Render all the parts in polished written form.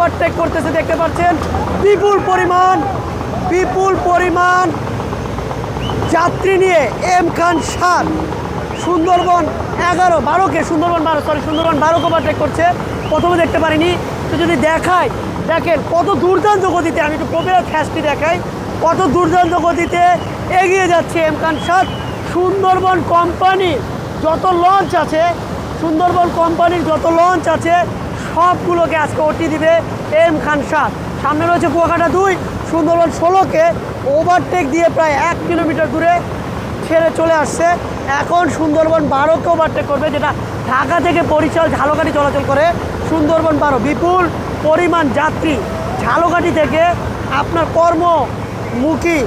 Overtake করতেছে দেখতে পাচ্ছেন। বিপুল পরিমাণ যাত্রী নিয়ে এম খান 7 সুন্দরবন 12কে সুন্দরবন 12কে ওভারটেক করছে। প্রথমে দেখতে পারিনি, তো যদি দেখায় দেখেন কত দুর্দান্ত গতিতে, আমি একটু প্রবেলার ফ্যাস্টটি দেখাই, কত দুর্দান্ত গতিতে এগিয়ে যাচ্ছে এম খান 7। সুন্দরবন কোম্পানির যত লঞ্চ আছে সবগুলোকে আজকে ওটি দিবে এম খান 7। সামনে রয়েছে কুয়াকাটা 2, সুন্দরবন 16কে ওভারটেক দিয়ে প্রায় 1 কিলোমিটার দূরে ছেড়ে চলে আসছে। এখন সুন্দরবন 12কে ওভারটেক করবে, যেটা ঢাকা থেকে বরিশাল ঝালকাঠি চলাচল করে। সুন্দরবন 12 বিপুল পরিমাণ যাত্রী ঝালকাঠি থেকে আপনার কর্মমুখী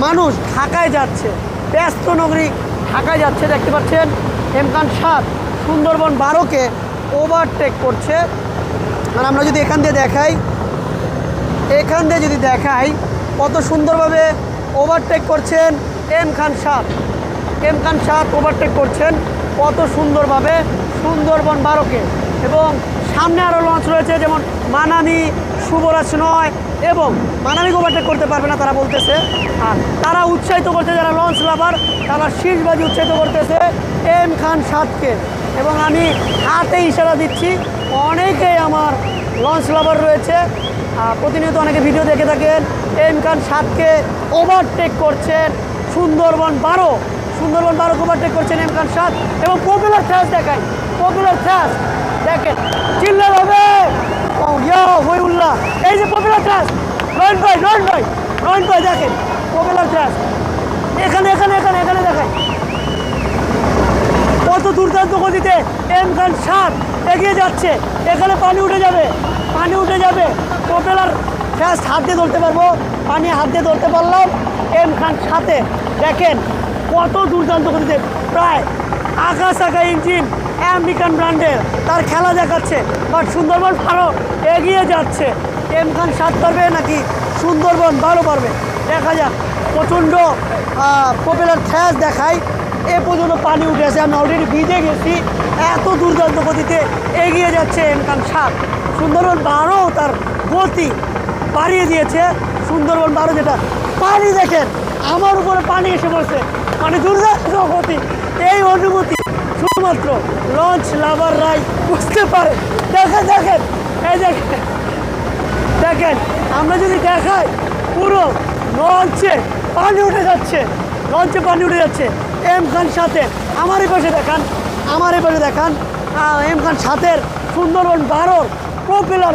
মানুষ ঢাকায় যাচ্ছে, ব্যস্ত নগরী ঢাকায় যাচ্ছে। দেখতে পাচ্ছেন এম খান 7 সুন্দরবন 12কে ওভারটেক করছে। আর আমরা যদি এখান দিয়ে দেখাই কত সুন্দরভাবে ওভারটেক করছেন এম খান 7 ওভারটেক করছেন কত সুন্দরভাবে সুন্দরবন 12কে। এবং সামনে আরও লঞ্চ রয়েছে, যেমন মানামি, শুভরাজ 9, এবং মানামিকে ওভারটেক করতে পারবে না তারা বলতেছে। আর তারা উৎসাহিত করছে, যারা লঞ্চ লাভার তারা শীর্ষবাজি উৎসাহিত করতেছে এম খান 7কে। এবং আমি হাতে ইশারা দিচ্ছি, অনেকেই আমার লঞ্চ লাভার রয়েছে, প্রতিনিয়ত অনেকে ভিডিও দেখে থাকেন। এম খান 7কে ওভারটেক করছেন সুন্দরবন 12কে ওভারটেক করছেন এম খান 7। এবং পপুলার থ্রাস দেখেন, চিল্লা হবে হইউল্লাহ। এই যে পপুলার থ্রাস, রয়ন ভাই দেখেন পপুলার থ্রাস এখানে দেখেন কত দুর্দান্ত গতিতে এম খান 7 এগিয়ে যাচ্ছে। এখানে পানি উঠে যাবে। প্রপেলার ফ্যাস্ট হাত দিয়ে ধরতে পারবো, পানি হাত দিয়ে ধরতে পারলাম এম খান 7। দেখেন কত দুর্দান্ত গতিতে, প্রায় আকাশ ইঞ্জিন আমেরিকান ব্র্যান্ডের তার খেলা দেখাচ্ছে। বাট সুন্দরবন 12 এগিয়ে যাচ্ছে। এম খান 7 পারবে নাকি সুন্দরবন 12 পারবে, দেখা যাক। প্রচণ্ড প্রপেলার ফ্যাস দেখায়, এ পর্যন্ত পানি উঠে আসে, আমি অলরেডি ভিজে গেছি। এত দুর্দান্ত গতিতে এগিয়ে যাচ্ছে এম খান 7। সুন্দরবন 12 তার গতি বাড়িয়ে দিয়েছে। সুন্দরবন 12 যেটা পানি দেখেন, আমার উপরে পানি এসে পড়ছে, মানে দুর্দান্ত গতি। এই অনুভূতি শুধুমাত্র লঞ্চ লাভাররাই বুঝতে পারে। দেখেন এই দেখেন আমরা যদি দেখাই, পুরো লঞ্চে পানি উঠে যাচ্ছে এম খান 7-এর। আমার এই পাশে দেখান এম খান 7-এর সুন্দরবন 12 প্রপেলার